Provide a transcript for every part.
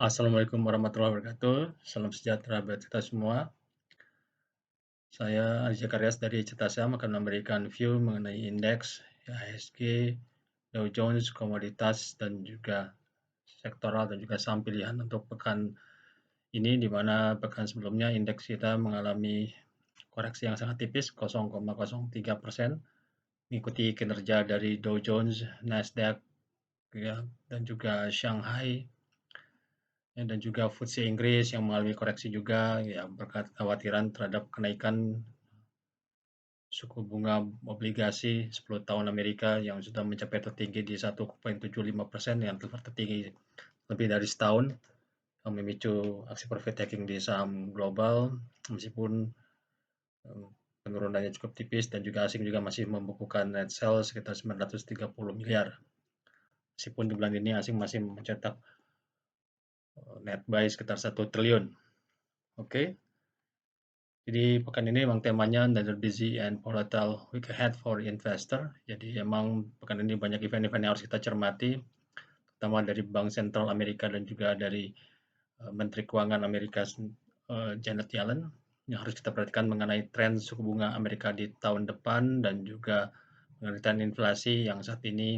Assalamualaikum warahmatullahi wabarakatuh. Salam sejahtera buat kita semua. Saya Alizia Karyas dari Cetasam akan memberikan view mengenai indeks IHSG, Dow Jones, komoditas, dan juga sektoral dan juga saham pilihan untuk pekan ini, di mana pekan sebelumnya indeks kita mengalami koreksi yang sangat tipis 0,03%, mengikuti kinerja dari Dow Jones, Nasdaq, ya, dan juga Shanghai. Dan juga FTSE Inggris yang mengalami koreksi juga, ya, berkat kekhawatiran terhadap kenaikan suku bunga obligasi 10 tahun Amerika yang sudah mencapai tertinggi di 1,75% yang tertinggi lebih dari setahun, yang memicu aksi profit taking di saham global, meskipun penurunannya cukup tipis dan juga asing juga masih membukukan net sales sekitar 930 miliar. Meskipun di bulan ini asing masih mencetak net buy sekitar 1 triliun. Oke. Jadi pekan ini memang temanya another busy and volatile week ahead for investor. Jadi emang pekan ini banyak event-event yang harus kita cermati, terutama dari Bank Sentral Amerika dan juga dari Menteri Keuangan Amerika Janet Yellen, yang harus kita perhatikan mengenai tren suku bunga Amerika di tahun depan dan juga mengenai tren inflasi yang saat ini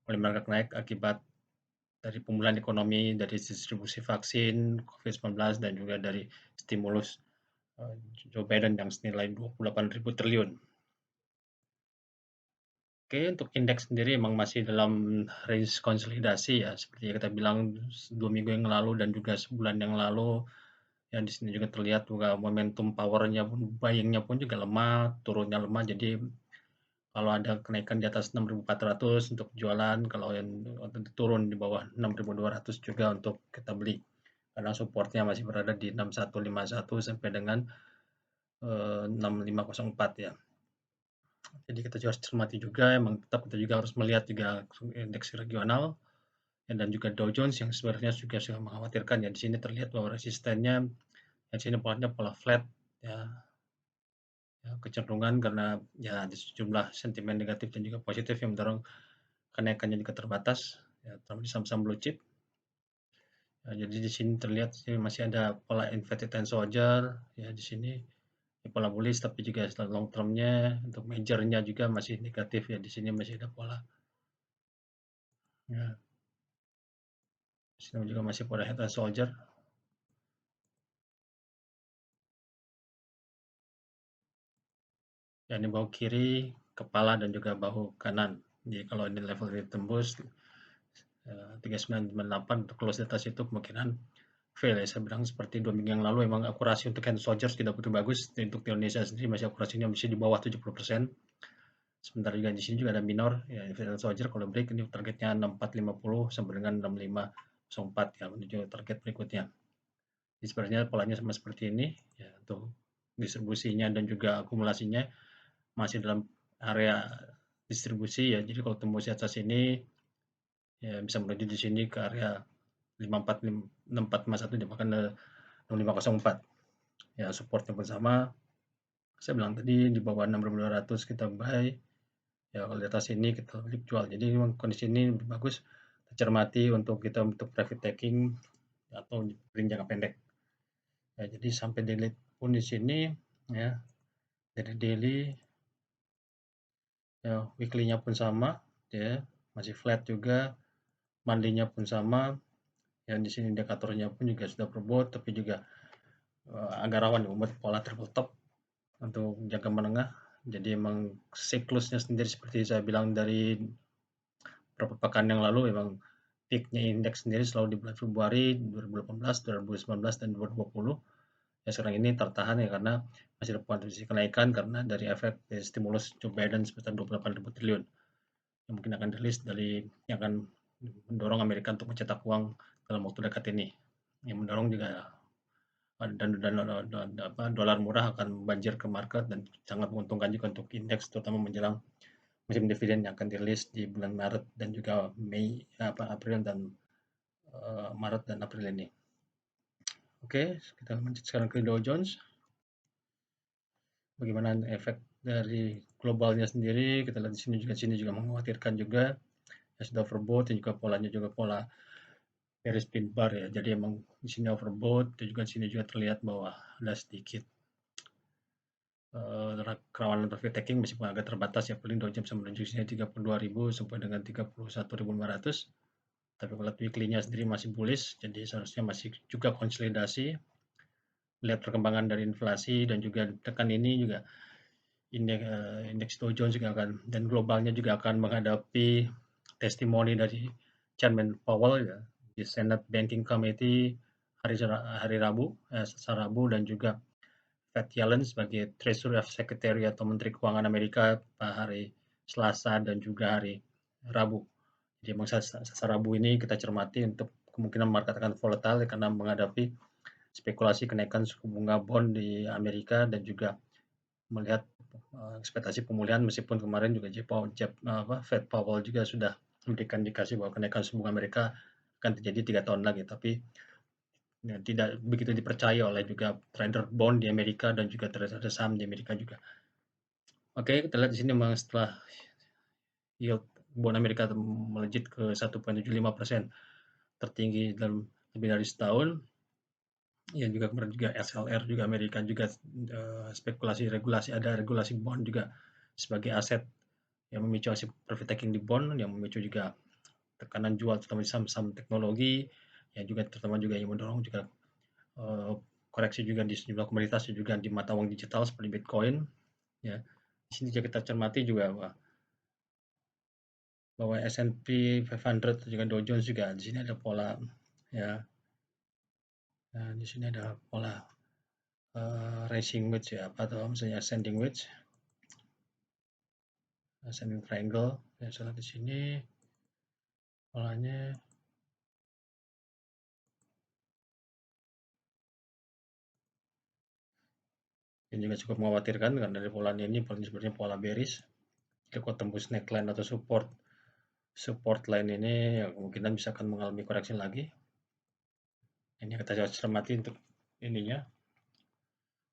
mulai merangkak naik akibat dari pemulihan ekonomi, dari distribusi vaksin COVID-19 dan juga dari stimulus Joe Biden yang senilai 28.000 triliun. Oke, untuk indeks sendiri memang masih dalam range konsolidasi ya, seperti yang kita bilang 2 minggu yang lalu dan juga sebulan yang lalu. Yang di sini juga terlihat juga momentum powernya pun, buying-nya pun juga lemah, turunnya lemah. Jadi kalau ada kenaikan di atas 6.400 untuk jualan, kalau yang turun di bawah 6.200 juga untuk kita beli. Karena supportnya masih berada di 6151 sampai dengan 6504 ya. Jadi kita harus cermati juga, emang tetap kita juga harus melihat juga indeks regional dan juga Dow Jones yang sebenarnya juga sangat mengkhawatirkan ya. Di sini terlihat bahwa resistennya di sini polanya pola flat ya, ya kecenderungan karena ya ada sejumlah sentimen negatif dan juga positif yang mendorong kenaikannya juga terbatas ya, terutama di saham-saham blue chip. Ya, jadi di sini terlihat masih ada pola inverted and soldier ya di sini pola bullish, tapi juga long termnya untuk majornya juga masih negatif ya, di sini masih ada pola ya. Di sini juga masih pola head and soldier ya, ini bahu kiri, kepala, dan juga bahu kanan. Jadi kalau ini level ditembus 3998 untuk close di atas itu kemungkinan fail ya. Saya bilang seperti 2 minggu yang lalu, emang akurasi untuk hand soldiers tidak begitu bagus. Untuk di Indonesia sendiri masih akurasinya masih di bawah 70%. Sementara juga di sini juga ada minor ya, hand soldier kalau break ini targetnya 6450 sampai dengan 6504 ya, menuju target berikutnya. Jadi sebenarnya polanya sama seperti ini ya, untuk distribusinya dan juga akumulasinya masih dalam area distribusi ya. Jadi kalau tembus di atas ini ya bisa menuju di sini ke area 6451 bahkan 6504 ya, supportnya pun sama. Saya bilang tadi di bawah 6.200 kita buy ya, kalau di atas ini kita flip jual. Jadi memang kondisi ini lebih bagus tercermati untuk kita untuk profit taking atau jangka pendek ya. Jadi sampai daily pun di sini ya, dari daily ya, weekly-nya pun sama ya, masih flat juga, monthly-nya pun sama ya. Di sini indikatornya pun juga sudah berbot, tapi juga agak rawan membuat pola triple top untuk jangka menengah. Jadi emang siklusnya sendiri seperti saya bilang dari beberapa pekan yang lalu, memang peak-nya indeks sendiri selalu di bulan Februari 2018, 2019, dan 2020. Ya sekarang ini tertahan ya karena masih ada potensi kenaikan karena dari efek dari stimulus Joe Biden sebesar 28.000 triliun yang mungkin akan rilis dari yang akan mendorong Amerika untuk mencetak uang dalam waktu dekat ini. Yang mendorong juga dan dolar murah akan banjir ke market dan sangat menguntungkan juga untuk indeks, terutama menjelang musim dividen yang akan dirilis di bulan Maret dan juga April dan Maret dan April ini. Oke, kita lanjut sekarang ke Dow Jones. Bagaimana efek dari globalnya sendiri? Kita lihat di sini juga mengkhawatirkan juga ya, sudah overbought dan juga polanya juga pola bearish pin bar ya. Jadi emang di sini overbought, dan juga di sini juga terlihat bahwa ada sedikit kerawanan profit taking meskipun agak terbatas ya, paling Dow Jones bisa menuju sini 32.000 sampai dengan 31.500. Tapi kalau weekly-nya sendiri masih bullish, jadi seharusnya masih juga konsolidasi. Lihat perkembangan dari inflasi dan juga tekan ini juga indeks Dow Jones juga akan, dan globalnya juga akan menghadapi testimoni dari Chairman Powell ya di Senate Banking Committee hari Rabu, Rabu, dan juga Fed Yellen sebagai Treasury Secretary atau Menteri Keuangan Amerika hari Selasa dan juga hari Rabu. Jadi memang Rabu ini kita cermati untuk kemungkinan market akan volatile karena menghadapi spekulasi kenaikan suku bunga bond di Amerika dan juga melihat ekspektasi pemulihan, meskipun kemarin juga Fed Powell juga sudah memberikan indikasi bahwa kenaikan suku bunga Amerika akan terjadi 3 tahun lagi, tapi ya, tidak begitu dipercaya oleh juga trader bond di Amerika dan juga trader saham di Amerika juga. Oke, kita lihat di sini memang setelah yield bond Amerika melejit ke 1,75%, tertinggi dalam lebih dari setahun. Ya juga kemudian juga SLR juga Amerika juga spekulasi ada regulasi bond juga sebagai aset yang memicu aset profit taking di bond, yang memicu juga tekanan jual terutama di saham-saham teknologi, yang juga terutama juga yang mendorong juga koreksi juga di sejumlah komoditas juga di mata uang digital seperti Bitcoin ya. Di sini juga kita cermati juga bahwa S&P 500 juga Dow Jones juga di sini ada pola ya. Nah, di sini ada pola rising wedge ya, atau misalnya ascending wedge, ascending triangle. Ya, salah di sini polanya ini juga cukup mengkhawatirkan karena dari polanya ini sebenarnya pola bearish. Jika tembus neckline atau support line ini ya, kemungkinan bisa akan mengalami koreksi lagi. Ini kita cermati untuk ininya,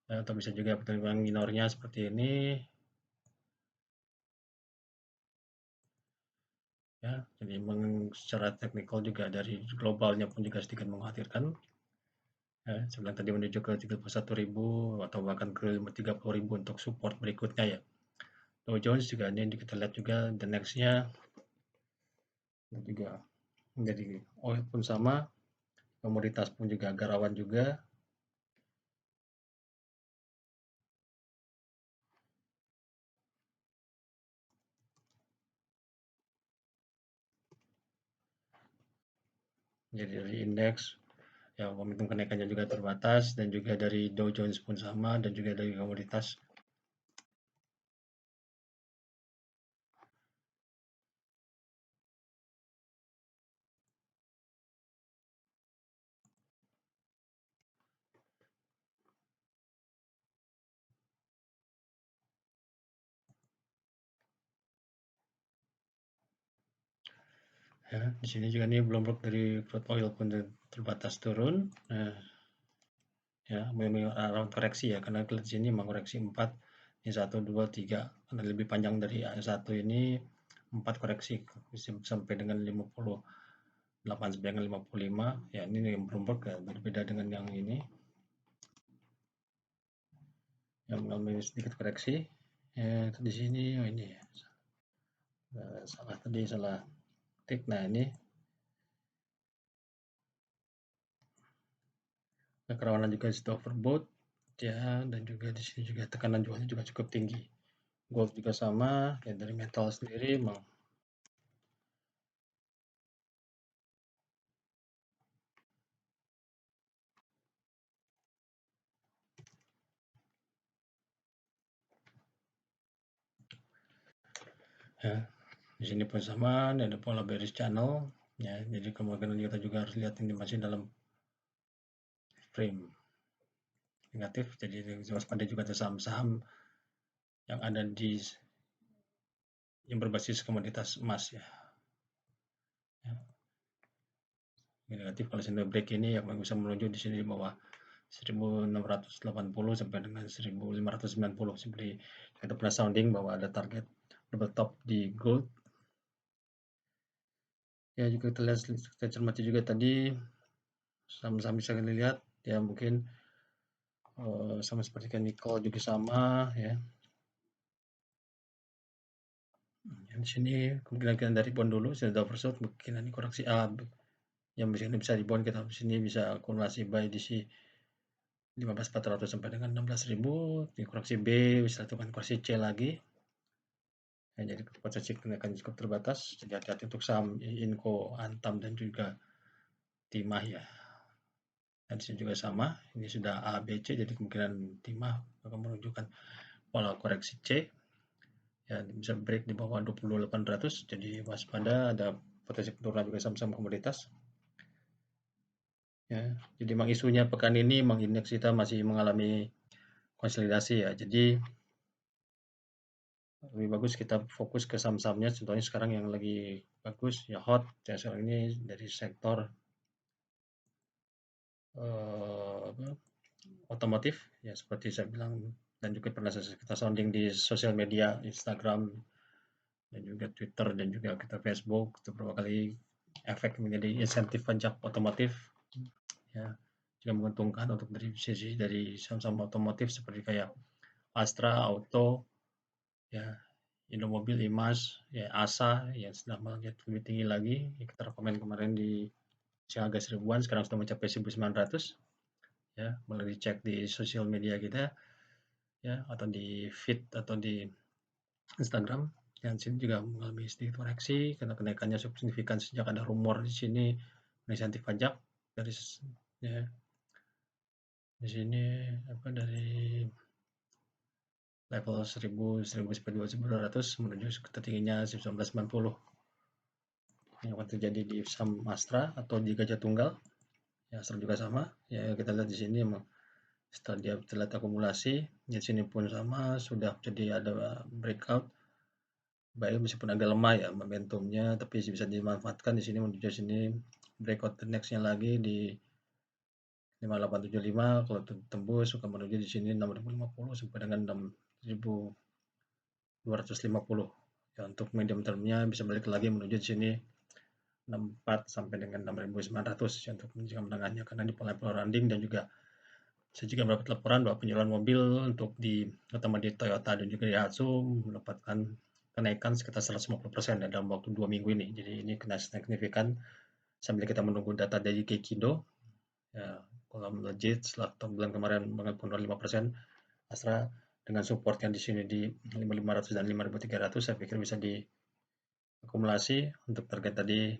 atau bisa juga pertumbuhan minornya seperti ini ya. Jadi secara teknikal juga dari globalnya pun juga sedikit mengkhawatirkan ya, sebelum tadi menuju ke 31.000 atau bahkan ke 30.000 untuk support berikutnya ya. Dow Jones juga ini kita lihat juga the next-nya juga menjadi oil pun sama, komoditas pun juga agak rawan juga. Jadi dari indeks ya momentum kenaikannya juga terbatas, dan juga dari Dow Jones pun sama, dan juga dari komoditas. Ya, di sini juga nih Bloomberg dari crude oil pun terbatas turun. Nah, ya memang around koreksi ya, karena di sini memang koreksi 4, ini 1, 2, 3, karena lebih panjang dari satu ini 4 koreksi sampai dengan 58 sampai dengan 55 ya. Ini yang Bloomberg ya, berbeda dengan yang ini yang mengalami sedikit koreksi ya. Di sini ini salah tik. Nah, ini kerawanan juga sudah overbought ya, dan juga di sini juga tekanan jualnya juga cukup tinggi. Gold juga sama ya, dari metal sendiri memang ya. Di sini pun sama, ada pola bearish channel ya, jadi kemungkinan kita juga harus lihat ini masih dalam frame negatif, jadi waspada juga ada saham-saham yang ada yang berbasis komoditas emas ya. Negatif kalau sini break ini yang bisa menuju di sini di bawah 1680 sampai dengan 1590, seperti kita pernah sounding bahwa ada target double top di gold Ya juga kita cermati juga tadi saham-saham bisa dilihat ya mungkin sama seperti kayak nikel juga sama ya. Yang di sini kemungkinan dari bond dulu sudah oversold, mungkin ini koreksi A yang bisa di bond kita di sini bisa akumulasi buy di si 15.400 sampai dengan 16.000, di koreksi B bisa lakukan koreksi C lagi. Ya, jadi potensi kenaikan cukup terbatas, jadi hati-hati untuk saham Inco, Antam dan juga Timah ya. Dan di sini juga sama, ini sudah A, B, C, jadi kemungkinan Timah akan menunjukkan pola koreksi C. Ya, bisa break di bawah 20.800, jadi waspada, ada potensi penurunan juga saham-saham komoditas. Ya, jadi memang isunya pekan ini memang indeks kita masih mengalami konsolidasi ya. Jadi lebih bagus kita fokus ke saham-sahamnya. Contohnya sekarang yang lagi bagus ya hot ya sekarang ini dari sektor otomotif ya seperti saya bilang dan juga pernah kita sounding di sosial media Instagram dan juga Twitter dan juga kita Facebook itu beberapa kali efek menjadi insentif pajak otomotif ya juga menguntungkan untuk dari sisi dari saham-saham otomotif seperti kayak Astra Auto ya Indomobil, Imas, ya Asa yang sudah melonjak lebih tinggi lagi. Ya, kita rekomen kemarin di harga 1000-an, sekarang sudah mencapai 1900. Ya, boleh dicek di sosial media kita ya atau di feed atau di Instagram. Yang sini juga mengalami sedikit koreksi karena kenaikannya cukup signifikan sejak ada rumor di sini insentif pajak dari ya, di sini apa dari level 1000 sampai 2200 menuju ketingginya 1990 yang akan terjadi di saham Astra atau di Gajah Tunggal ya Astra juga sama ya kita lihat di sini setelah dia terlihat akumulasi di sini pun sama sudah jadi ada breakout baik meskipun agak lemah ya momentumnya tapi bisa dimanfaatkan di sini menuju sini breakout the next-nya lagi di 5875 kalau tembus suka menuju di sini 6050 sampai dengan 6250 ya untuk medium termnya bisa balik lagi menuju di sini 64 sampai dengan 6.900 ya untuk menjaga menengahnya karena di level landing dan juga saya juga mendapat laporan bahwa penjualan mobil untuk terutama di Toyota dan juga di Daihatsu mendapatkan kenaikan sekitar 150% ya dalam waktu 2 minggu ini. Jadi ini kenaikan signifikan sambil kita menunggu data dari Geikindo. Ya, kalau melejit setelah bulan kemarin mengalami 5%, Astra dengan support yang di sini di 5.500 dan 5.300 saya pikir bisa diakumulasi untuk target tadi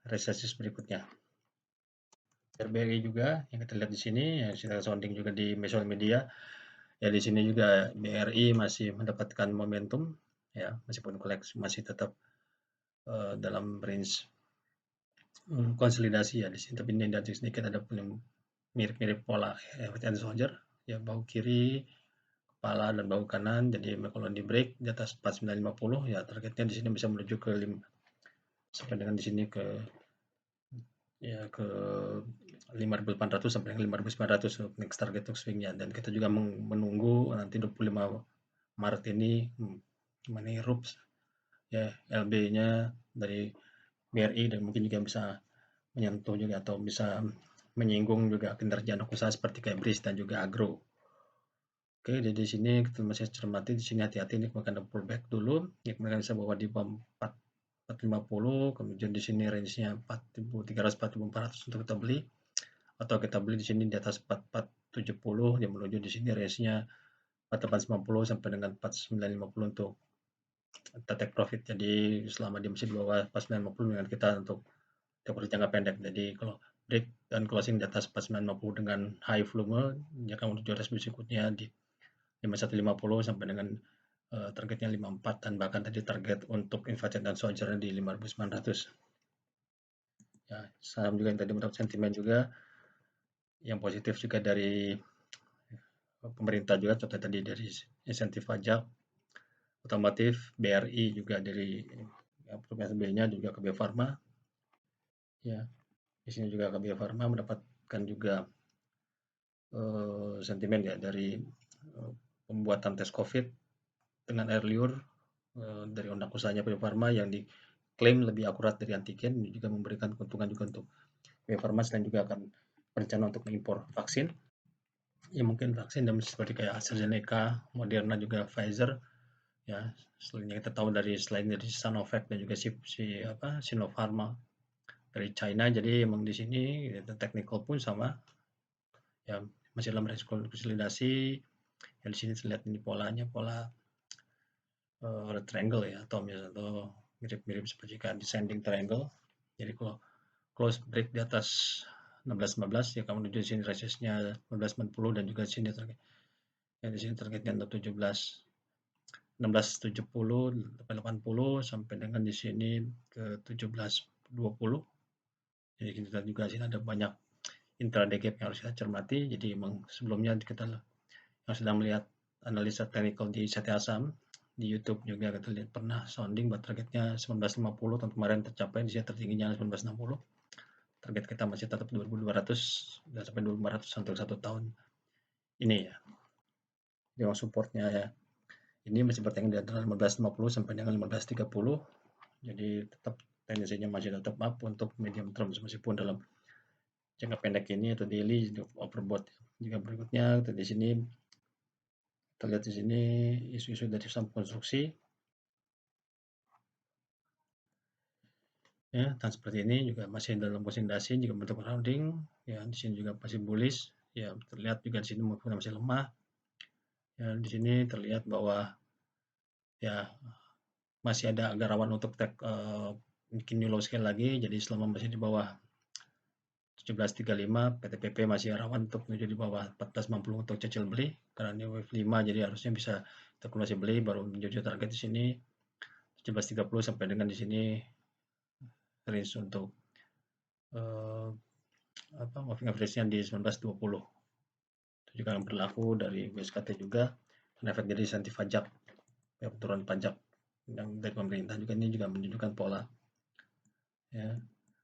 resesi berikutnya. RBRI juga yang kita lihat di sini yang kita sounding juga di sosial media ya di sini juga BRI masih mendapatkan momentum ya meskipun koleksi masih tetap dalam range konsolidasi ya di sini tapi ini dari sedikit ada mirip-mirip pola Head and Shoulder ya bahu kiri kepala dan bahu kanan jadi kalau di break di atas 4950 ya targetnya di sini bisa menuju ke 5 sampai dengan di sini ke ya ke 5.800 sampai 5.900 next target untuk swingnya dan kita juga menunggu nanti 25 Maret ini menirup ya LB-nya dari BRI dan mungkin juga bisa menyentuh juga atau bisa menyinggung juga kinerja anak usaha seperti kayak BRIS dan juga Agro. Oke, jadi di sini kita masih cermati di sini hati-hati ini akan ada pullback dulu. Ya, kemudian bisa bawa di bawah 450, kemudian di sini range-nya 4.300 4.400 untuk kita beli atau kita beli di sini di atas 4470 yang menuju di sini range-nya 4890 sampai dengan 4950 untuk kita take profit. Jadi selama dia masih di bawah 4950 dengan kita untuk deposit jangka pendek. Jadi kalau break dan closing di atas 4950 dengan high volume, dia akan menuju range berikutnya di 5150 sampai dengan targetnya 54 dan bahkan tadi target untuk Invasion dan Soldier di 5.900. Ya, saham juga yang tadi mendapat sentimen juga yang positif juga dari pemerintah juga contoh tadi dari insentif pajak otomotif BRI juga dari PSB-nya juga ke Bio Farma ya di sini juga ke Bio Farma mendapatkan juga sentimen ya dari pembuatan tes COVID dengan air liur dari anak usahanya Bio Farma yang klaim lebih akurat dari antigen, ini juga memberikan keuntungan juga untuk Bio Farma, dan juga akan berencana untuk mengimpor vaksin. Ya mungkin vaksin dan seperti kayak AstraZeneca, Moderna, juga Pfizer. Ya, selain kita tahu selain dari Sinovac dan juga Sinopharma dari China, jadi emang di sini technical pun sama, ya masih dalam proses konsolidasi. Yang di sini terlihat ini polanya, pola triangle ya, atau mirip-mirip seperti descending triangle. Jadi kalau close break di atas 16.15 ya kamu menuju di sini resistnya 16.90, dan juga di sini targetnya 16.70 sampai 80, sampai dengan di sini ke 17.20. Jadi kita juga sini ada banyak intraday gap yang harus kita cermati. Jadi memang sebelumnya kita yang sedang melihat analisa technical di CTA Saham di YouTube juga kita lihat pernah sounding buat targetnya 19.50, tahun kemarin tercapai di sini tertingginya 19.60. Target kita masih tetap 2.200 dan sampai 2.500 untuk 1 tahun ini ya. Yang supportnya ya ini masih bertahan di antara 15.50 sampai dengan 15.30. Jadi tetap tendensinya masih tetap up untuk medium term, meskipun dalam jangka pendek ini atau daily overbought. Jika berikutnya di sini kita lihat di sini isu-isu dari saham konstruksi. Ya, dan seperti ini juga masih dalam konsolidasi juga bentuk rounding. Ya, di sini juga masih bullish. Ya, terlihat juga di sini masih lemah. Ya, di sini terlihat bahwa ya masih ada agak rawan untuk bikin new low scale lagi. Jadi selama masih di bawah 17.35, PTPP masih rawan untuk menuju di bawah 14.50 untuk cicil beli, karena ini wave 5, jadi harusnya bisa terkulasi beli, baru menuju target di sini 17.30 sampai dengan di sini range untuk moving average-nya di 19.20. Itu juga yang berlaku dari BSKT juga, dan efek dari insentif pajak, ya, turun pajak yang dari pemerintah juga, ini juga menunjukkan pola ya,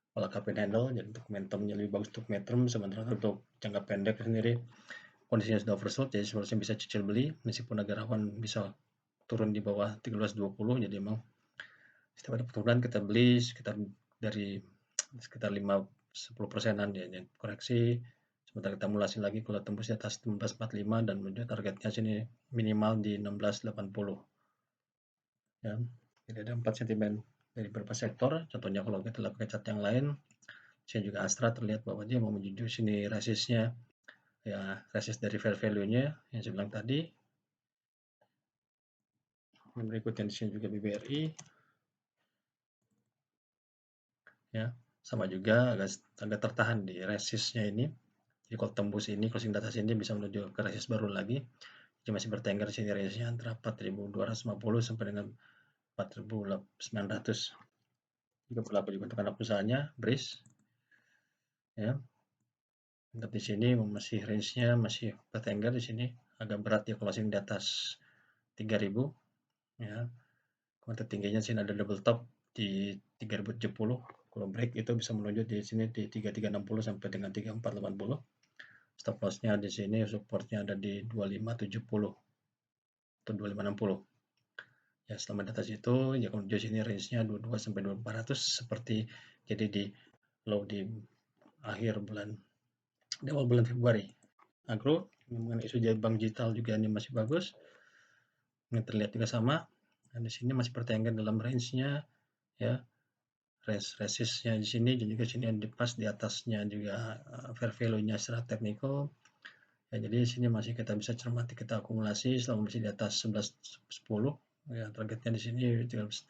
pola cup and handle. Jadi untuk momentumnya lebih bagus untuk midterm, sementara untuk jangka pendek sendiri kondisinya sudah oversold, jadi seharusnya bisa cicil beli meskipun agak rawan bisa turun di bawah 13.20. Jadi memang setiap ada penurunan kita beli sekitar 5-10%-an ya, koreksi. Sementara kita mulasi lagi kalau tembus di atas 16.45 dan menuju targetnya sini minimal di 16.80. Ya, jadi ada 4 sentimen dari beberapa sektor. Contohnya kalau kita lihat ke chart yang lain, sini juga Astra terlihat bahwa dia mau menuju sini resistnya, ya resist dari fair value-nya yang saya bilang tadi. Yang berikutnya di sini juga BBRI, ya sama juga agak tertahan di resistnya ini. Jadi kalau tembus ini closing data sini bisa menuju ke resist baru lagi. Jadi masih bertengger di sini resistnya antara 4.250 sampai dengan 4.900. Juga berlaku juga untuk anak usahanya BRIS, ya. Untuk di sini masih range-nya masih bertengger di sini, agak berat ya closing di atas 3.000, ya. Kemudian tingginya sini ada double top di 3.070. Kalau break itu bisa menuju di sini di 3360 sampai dengan 3480. Stop loss-nya di sini, supportnya ada di 2570 atau 2560. Ya, selama di atas itu ya kalau di sini range-nya 22 sampai 2400, seperti jadi di low di awal bulan Februari. Agro mengenai isu bank digital juga ini masih bagus. Ini terlihat juga sama. Dan di sini masih bertengger dalam range-nya, ya. Resistnya di sini dan juga sini di pas di atasnya juga fair value-nya secara teknikal. Ya, jadi di sini masih kita bisa cermati, kita akumulasi selama masih di atas 11.10. Ya, targetnya di sini 13.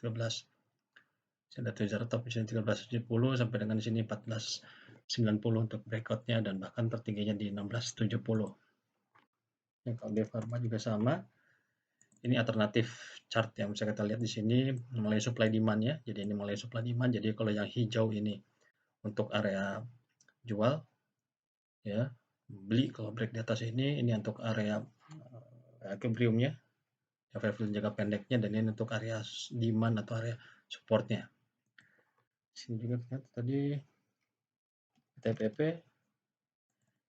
Ada trigger top di sini 13.70 sampai dengan di sini 14.90 untuk breakout-nya, dan bahkan tertingginya di 16.70. Ya, kalau Bio Farma juga sama. Ini alternatif chart yang bisa kita lihat di sini mulai supply demand ya. Jadi ini mulai supply demand. Jadi kalau yang hijau ini untuk area jual, ya beli. Kalau break di atas ini untuk area equilibrium-nya, ya fair value jangka pendeknya, dan ini untuk area demand atau area supportnya. Di sini juga lihat tadi TPP.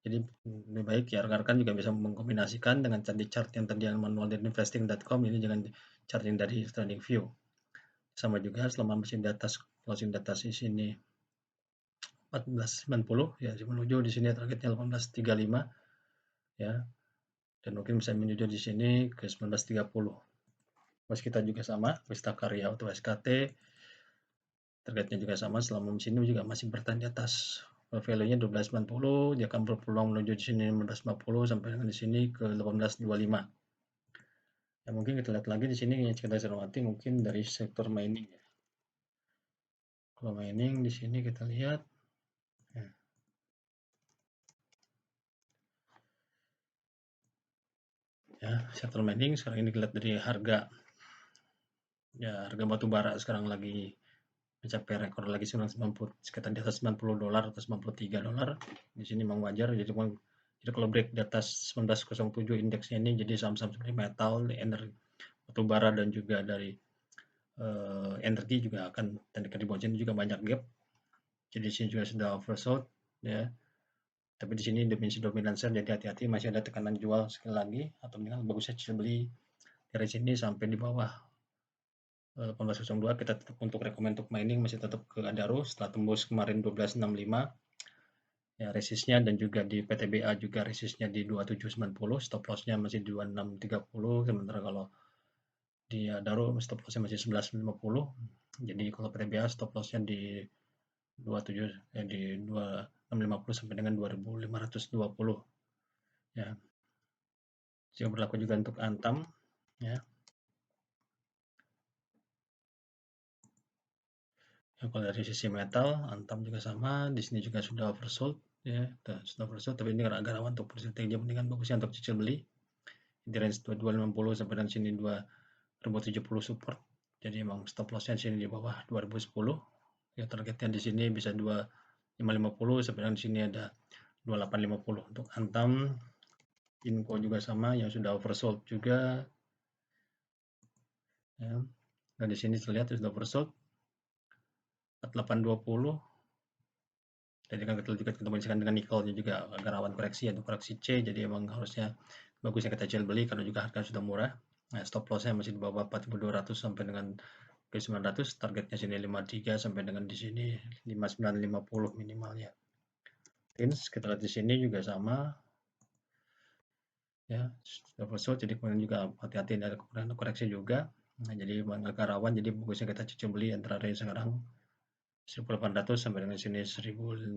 Jadi lebih baik ya rekan-rekan juga bisa mengkombinasikan dengan chart yang tadi yang manual dari investing.com, ini dengan chart yang dari trading view. Sama juga selama masih di atas closing di atas di sini 14.90 ya, menuju di sini targetnya 18.35 ya, dan mungkin bisa menuju di sini ke 19.30. Mas kita juga sama, Wista Karya atau SKT targetnya juga sama, selama di sini juga masih bertahan di atas value-nya 12.90, dia akan berpeluang menuju di sini 15.50 sampai dengan di sini ke 18.25. Ya, mungkin kita lihat lagi di sini yang kita cermati mungkin dari sektor mining ya. Kalau mining di sini kita lihat ya, sektor mining sekarang ini dilihat dari harga batu bara sekarang lagi mencapai rekor lagi sekitar di atas $90 atau $93. Di sini memang wajar, jadi kalau break di atas 1907 indeksnya ini, jadi saham-saham seperti metal, energi, batu bara dan juga dari energi juga akan tandingan di bawah sini juga banyak gap. Jadi di sini juga sudah oversold ya. Tapi di sini dimensi dominan sell, jadi hati-hati, masih ada tekanan jual sekali lagi, atau mendingan bagusnya beli dari sini sampai di bawah 1802. Kita tetap untuk rekomend untuk mining masih tetap ke Adaro setelah tembus kemarin 1265 ya resistnya, dan juga di PTBA juga resistnya di 2790, stop lossnya masih di 2630. Sementara kalau di Adaro stop lossnya masih 1150. Jadi kalau PTBA stop lossnya di 27 di 2650 sampai dengan 2520 ya. Juga berlaku juga untuk Antam ya. Ya, kalau dari sisi metal, Antam juga sama, di sini juga sudah oversold ya, sudah oversold, tapi ini agak rawan untuk persentase, mendingan bagusnya untuk cicil beli di range 2250 sampai dan sini 2070 support. Jadi emang stop lossnya di sini di bawah 2010 ya, targetnya di sini bisa 2550 sampai dan sini ada 2850 untuk Antam. Info juga sama yang sudah oversold juga ya. Dan di sini terlihat sudah oversold 4820. Jadi kan kita juga kombinasikan dengan nikelnya juga agak rawan koreksi, atau koreksi C, jadi emang harusnya bagusnya kita jual beli karena juga harga sudah murah. Nah, stop lossnya masih di bawah 4.200 sampai dengan ke 900, targetnya sini 53 sampai dengan di sini 5950 minimalnya. Kita lihat di sini juga sama ya, sudah oversold, jadi kemudian juga hati-hati ada koreksi juga. Nah, jadi agak rawan, jadi bagusnya kita cicil beli antara range sekarang 1800 sampai dengan sini 1600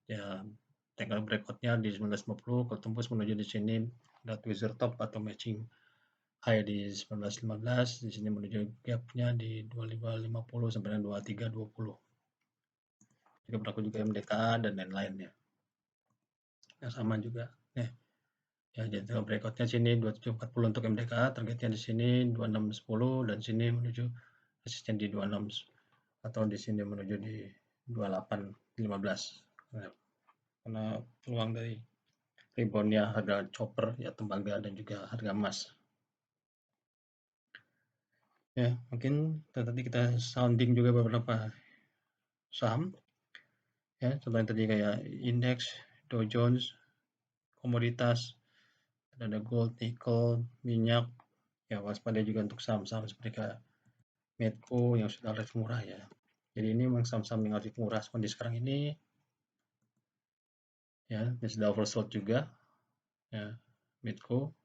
ya. Technical breakoutnya di 1950, kalau tembus menuju di sini ada tweezer top atau matching high di 1915, di sini menuju gapnya di 2550 sampai dengan 2320. Juga berlaku juga MDKA dan lain-lainnya yang sama juga ya. Jadi breakoutnya sini 2740 untuk MDKA, targetnya di sini 2610, dan sini menuju resisten di 26 atau di sini menuju di 2815 karena peluang dari reboundnya harga chopper ya, tembaga dan juga harga emas ya. Mungkin tadi kita sounding juga beberapa saham ya, contohnya tadi kayak indeks, Dow Jones, komoditas, ada gold, nickel, minyak ya. Waspada juga untuk saham-saham seperti kayak Medco yang sudah relatif murah ya. Jadi ini memang saham-saham yang relatif murah seperti sekarang ini ya, yang sudah oversold juga ya. Medco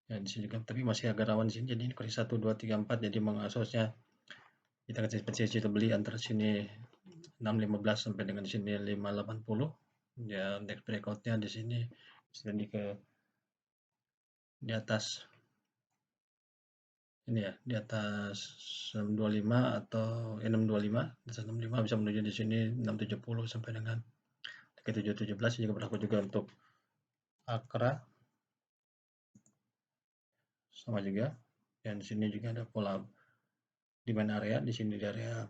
ya, di sini juga tapi masih agak rawan di sini, jadi ini kode 1 2 3 4, jadi mengasosnya kita kasih potensi kita beli antara sini 615 sampai dengan di sini 580 ya. Next breakoutnya di sini sudah di atas ini ya, di atas 625 atau 625, di atas 65 bisa menuju di sini 670 sampai dengan 717. Juga berlaku juga untuk Akra sama juga, dan di sini juga ada pola demand area, di sini di area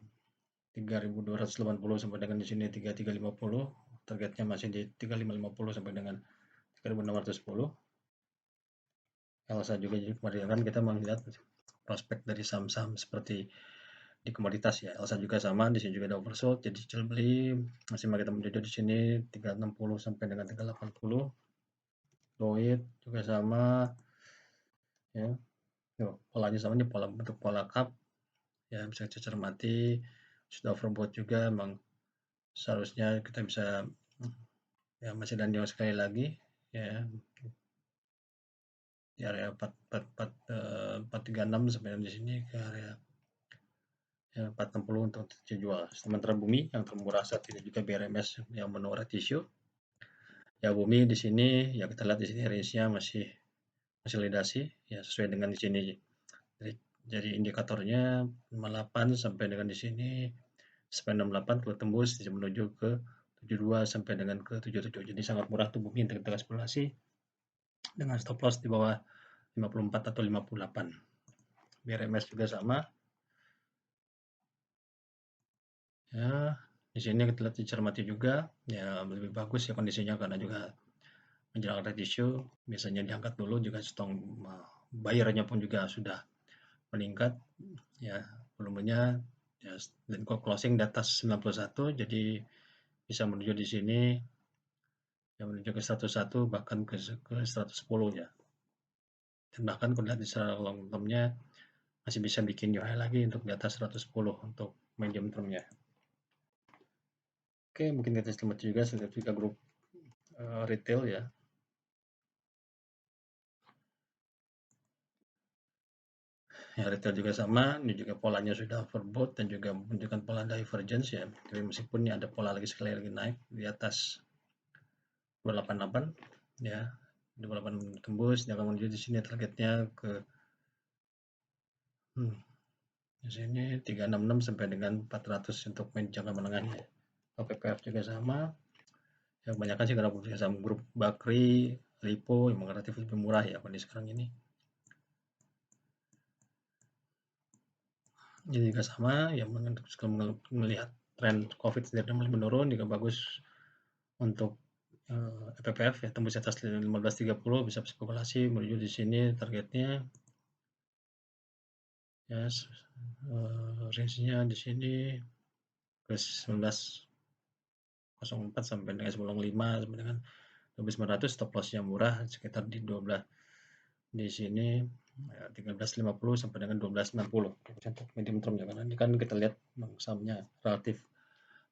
3280 sampai dengan di sini 3350, targetnya masih di 3550 sampai dengan 3610. Elsa juga, jadi kemarin kan kita melihat prospek dari saham-saham seperti di komoditas ya. Elsa juga sama, di sini juga ada oversold, jadi cicil beli masih kita menuju di sini 360 sampai dengan 380. Lloyd juga sama ya. Polanya sama, ini pola bentuk pola cup ya bisa kita cermati sudah overbought juga, memang seharusnya kita bisa ya masih landing sekali lagi ya di area 436 sampai di sini ke area ya 460 untuk jual. Sementara bumi yang termurah saat ini juga BRMS yang menurut ratio. Ya bumi di sini ya kita lihat di sini range-nya masih konsolidasi ya sesuai dengan di sini. Jadi indikatornya 58 sampai dengan di sini sampai 68 kalau tembus menuju ke 72 sampai dengan ke 77. Jadi sangat murah tuh bumi untuk kita eksplorasi dengan stop loss di bawah 54 atau 58. BRMS juga sama. Ya, di sini kita lihat dicermati juga ya lebih bagus ya kondisinya karena juga menjelang red issue biasanya diangkat dulu juga stong bayarnya pun juga sudah meningkat ya volumenya ya, dan closing di atas 91 jadi bisa menuju di sini ya menuju ke 101 bahkan ke 110 ya. Dan bahkan kalau lihat di secara long term-nya masih bisa bikin new high lagi untuk di atas 110 untuk medium term-nya. Oke, mungkin kita cermati juga grup retail ya. Ya, retail juga sama, ini juga polanya sudah overbought dan juga menunjukkan pola divergence ya. Tapi meskipun ini ada pola lagi sekali lagi naik di atas 288 ya. 28 tembus, dia akan menuju di sini targetnya ke di sini 366 sampai dengan 400 untuk jangka menengahnya. OPPF juga sama. Yang kebanyakan sih karena saham grup Bakri, Lipo yang relatif lebih murah ya kondisi sekarang ini. Ini juga sama, yang melihat tren COVID sendiri mulai menurun, juga bagus untuk FPPF ya tembus atas 1530 bisa spekulasi menuju di sini targetnya ya range-nya di sini ke 1904 sampai dengan 105 sampai dengan 1900 stop loss yang murah sekitar di 12 di sini ya, 1350 sampai dengan 1260 untuk medium term ya karena ini kan kita lihat sahamnya relatif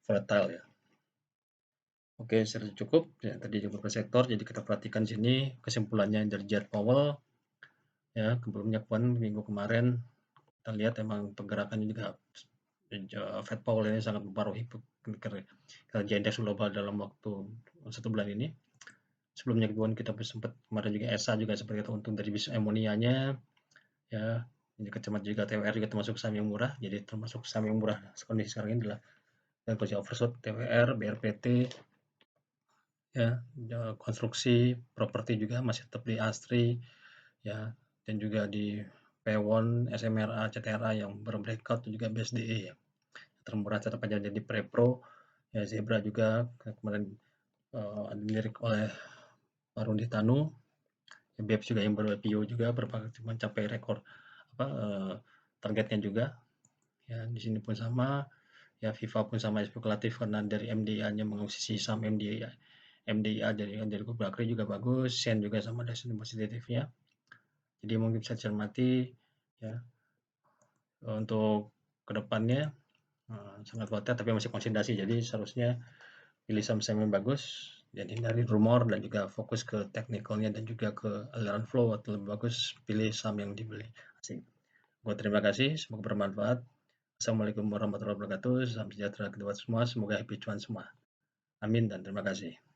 volatile ya. Oke, sudah cukup ya tadi juga ke sektor jadi kita perhatikan sini kesimpulannya dari Jerome Powell ya sebelumnya minggu kemarin kita lihat emang pergerakannya juga Fed Powell ini sangat mempengaruhi kerja indeks global dalam waktu 1 bulan ini. Sebelumnya kita sempat kemarin juga ESA juga seperti itu untung dari bisnis amonianya ya ini kecamatan juga TWR juga termasuk saham yang murah jadi termasuk saham yang murah kondisi sekarang ini adalah dan posisi overshot TWR, BRPT ya konstruksi properti juga masih tetap di ASTRI ya dan juga di Pewon, SMRA, CTRA yang berbreakout juga BSDE ya termurah tetap aja jadi Prepro ya Zebra juga kemarin dilirik oleh Parundi Tanu ya, BEPS juga yang baru IPO juga mencapai rekor targetnya juga ya di sini pun sama ya FIFA pun sama spekulatif karena dari MDA-nya mengakusisi saham MDA dari Bakri juga bagus, Sen juga sama dari sini positifnya. Jadi mungkin bisa cermati ya untuk kedepannya sangat volatile tapi masih konsolidasi jadi seharusnya pilih saham-saham yang bagus jadi dari rumor dan juga fokus ke teknikalnya dan juga ke aliran flow atau lebih bagus pilih saham yang dibeli asing. Gua terima kasih, semoga bermanfaat. Assalamualaikum warahmatullahi wabarakatuh. Salam sejahtera kedua semua. Semoga happy cuan semua. Amin dan terima kasih.